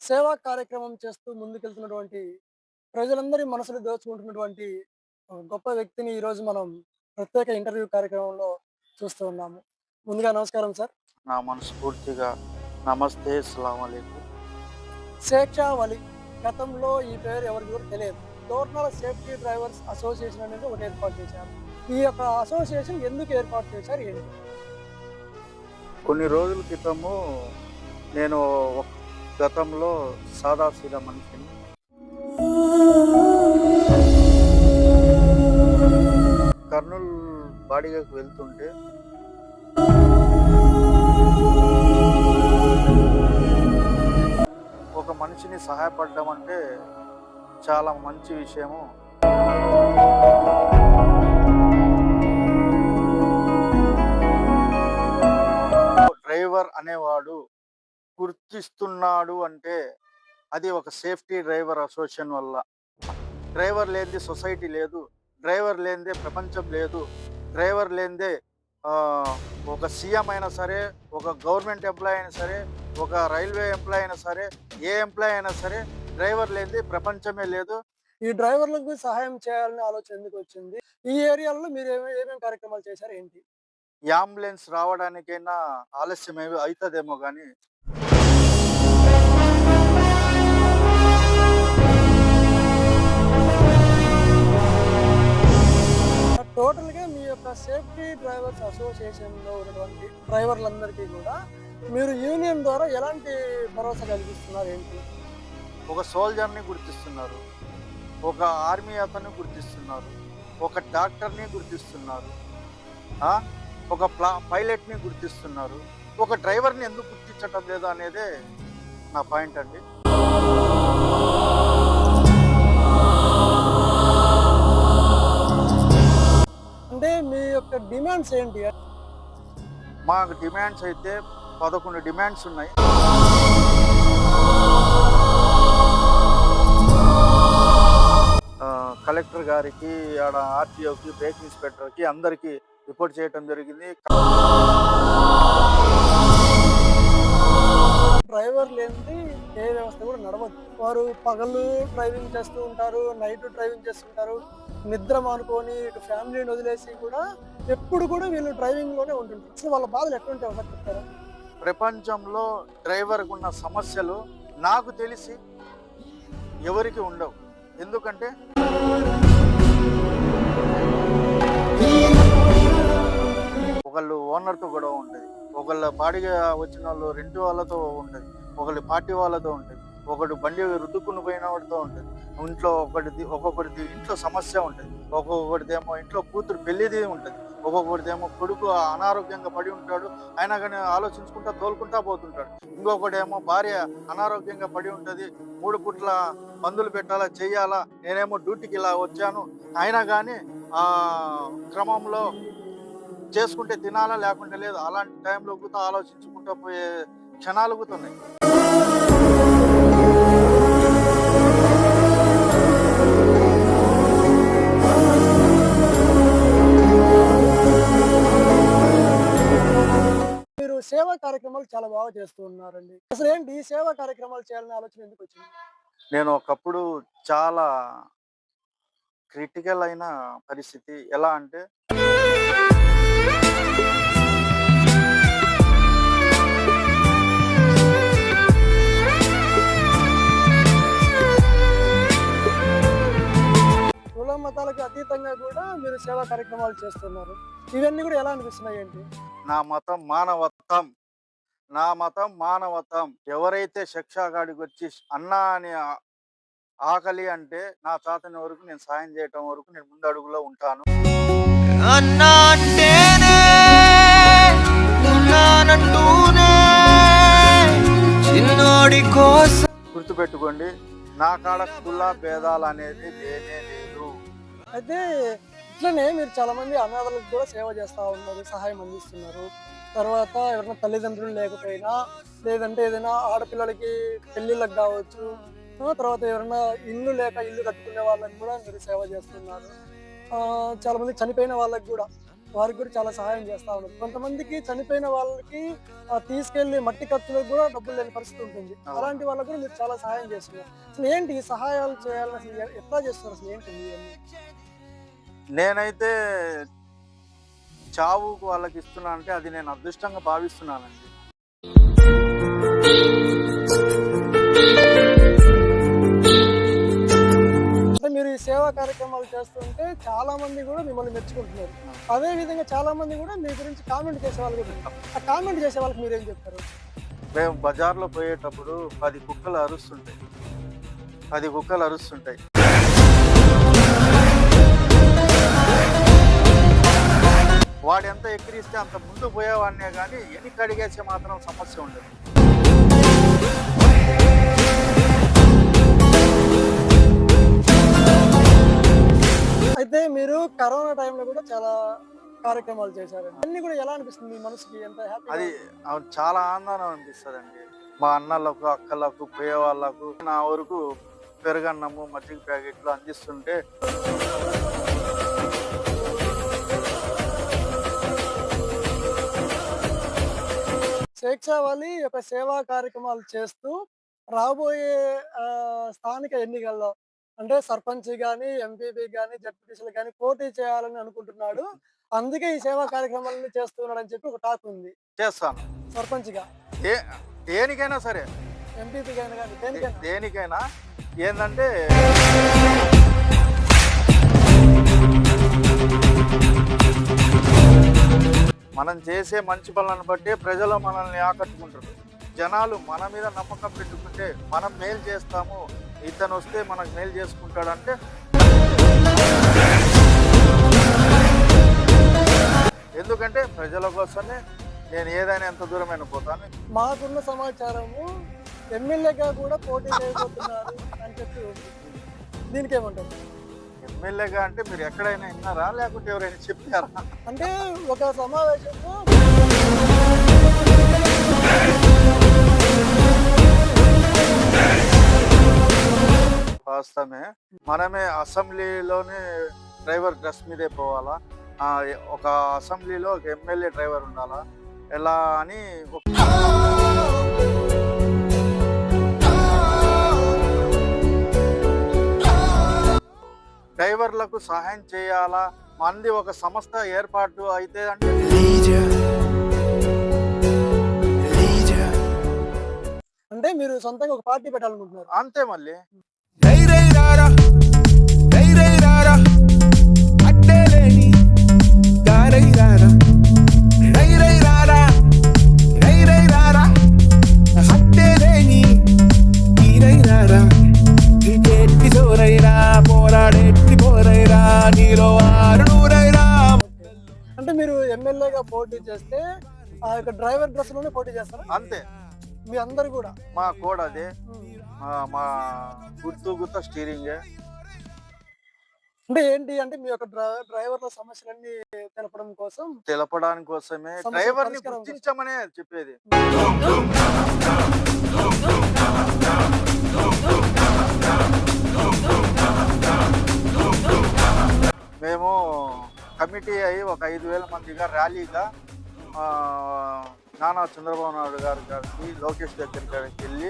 సేవా కార్యక్రమం చేస్తూ ముందుకెళ్తున్నటువంటి ప్రజలందరి మనసులు దోచుకుంటున్నటువంటి గొప్ప వ్యక్తిని ఈరోజు మనం ప్రత్యేక ఇంటర్వ్యూ కార్యక్రమంలో చూస్తూ ఉన్నాము. ముందుగా నమస్కారం సార్. నా మనస్ఫూర్తిగా నమస్తే, అస్సలాము అలైకుం. శేఖా వలి గతంలో ఈ పేరు ఎవరికి కూడా తెలియదు. డోర్నల్ సేఫ్టీ డ్రైవర్స్ అసోసియేషన్ అనేది ఒకటి ఏర్పాటు చేశారు. ఈ యొక్క అసోసియేషన్ ఎందుకు ఏర్పాటు చేశారు ఏంటి? కొన్ని రోజుల క్రితము నేను గతంలో సాదాసీదా మనిషిని. కర్నూలు బాడిగకు వెళ్తుంటే ఒక మనిషిని సహాయపడడం అంటే చాలా మంచి విషయము. డ్రైవర్ అనేవాడు గుర్తిస్తున్నాడు అంటే అది ఒక సేఫ్టీ డ్రైవర్ అసోసియేషన్ వల్ల. డ్రైవర్ లేనిదే సొసైటీ లేదు, డ్రైవర్ లేనిదే ప్రపంచం లేదు, డ్రైవర్ లేనిదే ఒక సీఎం అయినా సరే, ఒక గవర్నమెంట్ ఎంప్లాయీ అయినా సరే, ఒక రైల్వే ఎంప్లాయీ అయినా సరే, ఏ ఎంప్లాయీ అయినా సరే, డ్రైవర్ లేనిదే ప్రపంచమే లేదు. ఈ డ్రైవర్లకు సహాయం చేయాలనే ఆలోచన ఎందుకు వచ్చింది? ఈ ఏరియాలో మీరు ఏమేమి కార్యక్రమాలు చేశారు ఏంటి? ఈ అంబులెన్స్ రావడానికైనా ఆలస్యం అవుతుందేమో కానీ టోటల్‌గా మీ యొక్క సేఫ్టీ డ్రైవర్స్ అసోసియేషన్‌లో ఉన్నటువంటి డ్రైవర్లందరికీ కూడా మీరు యూనియన్ ద్వారా ఎలాంటి భరోసా కల్పిస్తున్నారు ఏంటి? ఒక సోల్జర్ని గుర్తిస్తున్నారు, ఒక ఆర్మీ అతన్ని గుర్తిస్తున్నారు, ఒక డాక్టర్ని గుర్తిస్తున్నారు, ఒక పైలట్ని గుర్తిస్తున్నారు. ఒక డ్రైవర్ని ఎందుకు గుర్తించటం లేదు అనేదే నా పాయింట్ అండి. అంటే మీ యొక్క డిమాండ్స్ ఏంటి? మాకు డిమాండ్స్ అయితే 11 డిమాండ్స్ ఉన్నాయి. కలెక్టర్ గారికి, ఆడ ఆర్టీఓకి, బ్రేక్ ఇన్స్పెక్టర్కి అందరికీ రిపోర్ట్ చేయడం జరిగింది. డ్రైవర్ లేనిది ఏ వ్యవస్థ కూడా నడవదు. వారు పగలు డ్రైవింగ్ చేస్తూ ఉంటారు, నైట్ డ్రైవింగ్ చేస్తుంటారు. నిద్ర మానుకొని ఇటు ఫ్యామిలీని వదిలేసి కూడా ఎప్పుడు కూడా వీళ్ళు డ్రైవింగ్‌లోనే ఉంటుంటారు. అసలు వాళ్ళ బాధలు ఎట్లుంటాయో ఒకసారి చెప్తారా? ప్రపంచంలో డ్రైవర్కు ఉన్న సమస్యలు నాకు తెలిసి ఎవరికి ఉండవు. ఎందుకంటే ఒకళ్ళు ఓనర్తో గొడవ ఉంటుంది, ఒకళ్ళ బాడిగా వచ్చిన వాళ్ళు రెంట్ వాళ్ళతో ఉంటుంది, ఒకళ్ళు పార్టీ వాళ్ళతో ఉంటుంది, ఒకడు బండి రుద్దుకుని పోయిన వాడితో ఉంటుంది. ఇంట్లో ఒక్కొక్కటిది ఇంట్లో సమస్య ఉంటుంది, ఒక్కొక్కటిదేమో ఇంట్లో కూతురు పెళ్ళిది ఉంటుంది, ఒక్కొక్కటిదేమో కొడుకు అనారోగ్యంగా పడి ఉంటాడు, అయినా కానీ ఆలోచించుకుంటా తోలుకుంటా పోతుంటాడు. ఇంకొకటేమో భార్య అనారోగ్యంగా పడి ఉంటుంది, 3 పూట్ల మందులు పెట్టాలా చెయ్యాలా, నేనేమో డ్యూటీకి ఇలా వచ్చాను, అయినా కానీ ఆ క్రమంలో చేసుకుంటే తినాలా లేకుంటే లేదు. అలాంటి టైంలో కూడా ఆలోచించుకుంటూ పోయే క్షణాలు కూడా ఉన్నాయి. మీరు సేవా కార్యక్రమాలు చాలా బాగా చేస్తూ ఉన్నారండి. అసలు ఏంటి ఈ సేవా కార్యక్రమాలు చేయాలనే ఆలోచన ఎందుకు వచ్చింది? నేను ఒకప్పుడు చాలా క్రిటికల్ అయిన పరిస్థితి. ఎలా అంటే కుల మతాలకు అతీతంగా కూడా మీరు సేవా కార్యక్రమాలు చేస్తున్నారు. ఇవన్నీ కూడా ఎలా అనిపిస్తున్నాయి ఏంటి? నా మతం మానవత్వం, నా మతం మానవత్వం. ఎవరైతే శిక్షాగాడికి వచ్చి అన్నా అని ఆకలి అంటే నా చాతని వరకు నేను సాయం చేయటం వరకు నేను ముందు అడుగులో ఉంటాను. అన్నా అంటేనే ఉన్నానంటూనే చిన్నోడి కోసం. గుర్తుపెట్టుకోండి, నా కాడ కుల భేదాలు అనేది లేనే లేదు. అయితే ఇట్లనే మీరు చాలా మంది అనాథలకు కూడా సేవ చేస్తూ ఉన్నారు, సహాయం అందిస్తున్నారు. తర్వాత ఎవరైనా తల్లిదండ్రులు లేకపోయినా, లేదంటే ఏదైనా ఆడపిల్లలకి పెళ్ళిళ్ళకి కావచ్చు, తర్వాత ఎవరైనా ఇల్లు లేక ఇల్లు కట్టుకునే వాళ్ళకి కూడా మీరు సేవ చేస్తున్నారు. చాలా మంది చనిపోయిన వాళ్ళకి కూడా వారికి కూడా చాలా సహాయం చేస్తా ఉన్నారు. కొంతమందికి చనిపోయిన వాళ్ళకి తీసుకెళ్లి మట్టి ఖర్చులకు కూడా డబ్బులు లేని పరిస్థితి ఉంటుంది. అలాంటి వాళ్ళకు కూడా మీరు చాలా సహాయం చేస్తున్నారు. అసలు ఏంటి ఈ సహాయాలు చేయాలని అసలు ఎట్లా చేస్తున్నారు? అసలు ఏంటి ఇవన్నీ? నేనైతే చావుకు వాళ్ళకి ఇస్తున్నా అంటే అది నేను అదృష్టంగా భావిస్తున్నానండి. అంటే మీరు ఈ సేవా కార్యక్రమాలు చేస్తుంటే చాలా మంది కూడా మిమ్మల్ని మెచ్చుకుంటున్నారు. అదే విధంగా చాలా మంది కూడా మీ గురించి కామెంట్ చేసే వాళ్ళు కూడా ఉన్నారు. ఆ కామెంట్ చేసే వాళ్ళకి మీరేం చెప్తారు? మేము బజార్లో పోయేటప్పుడు 10 కుక్కలు అరుస్తుంటాయి. వాడు ఎంత ఎక్కిరిస్తే అంత ముందు పోయేవాడినే కానీ వెనక్కి అడిగేసే మాత్రం సమస్య ఉండదు. అయితే మీరు కరోనా టైంలో కూడా చాలా కార్యక్రమాలు చేశారండి. అన్ని కూడా ఎలా అనిపిస్తుంది మీ మనసుకి? ఎంత హ్యాపీ? అది చాలా ఆనందం అనిపిస్తుందండి. మా అన్నలకు అక్కలకు పోయే వాళ్ళకు నా వరకు పెరుగన్నము మజ్జిగ ప్యాకెట్లు అందిస్తుంటే స్వేచ్ఛావాలి యొక్క సేవా కార్యక్రమాలు చేస్తూ రాబోయే స్థానిక ఎన్నికల్లో అంటే సర్పంచ్ కానీ, ఎంపీపీ కానీ, జడ్పీటీసీలు కానీ పోటీ చేయాలని అనుకుంటున్నాడు. అందుకే ఈ సేవా కార్యక్రమాలను చేస్తున్నాడు అని చెప్పి ఒక టాక్ ఉంది. చేస్తాను. సర్పంచ్గా దేనికైనా సరే, ఎంపీపీగా కానీ దేనికైనా ఏంటంటే మనం చేసే మంచి పనులను బట్టి ప్రజలు మనల్ని ఆకట్టుకుంటారు. జనాలు మన మీద నమ్మకం పెట్టుకుంటే మనం మేలు చేస్తాము, ఇతను వస్తే మనకు మేలు చేసుకుంటాడంటే ఎందుకంటే ప్రజల కోసమే నేను ఏదైనా ఎంత దూరమైన పోతాను. మాకున్న సమాచారము ఎమ్మెల్యేగా కూడా పోటీ చేయబోతున్నారు అని చెప్పి దీనికి ఏమంటారు? ఎమ్మెల్యేగా అంటే మీరు ఎక్కడైనా విన్నారా లేకుంటే ఎవరైనా చెప్పారా? అంటే ఒక సమావేశంలో వాస్తవమే, మనమే అసెంబ్లీలోనే డ్రైవర్ డ్రెస్ మీదే పోవాలా, ఒక అసెంబ్లీలో ఒక ఎమ్మెల్యే డ్రైవర్ ఉండాలా ఎలా అని డ్రైవర్లకు సహాయం చేయాలా, మంది ఒక సంస్థ ఏర్పాటు అయితే అంటే అంటే మీరు సొంతంగా ఒక పార్టీ పెట్టాలనుకుంటున్నారు అంతే. మళ్ళీ అంటే మీరు ఎమ్మెల్యేగా పోటీ చేస్తే ఆ యొక్క డ్రైవర్ డ్రెస్ లోనే పోటీ చేస్తారా? అంతే. మీ అందరు కూడా మా కోడ్ అదే, మా గుర్తు స్టీరింగ్. అంటే ఏంటి అంటే మీ యొక్క డ్రైవర్ల సమస్యలన్నీ తెలపడానికి కోసమే డ్రైవర్ ని గుర్తించమనే చెప్పేది. మేము కమిటీ అయ్యి ఒక 5,000 మందిగా ర్యాలీగా నానా చంద్రబాబు నాయుడు గారికి లోకేష్ దగ్గరికి వెళ్ళి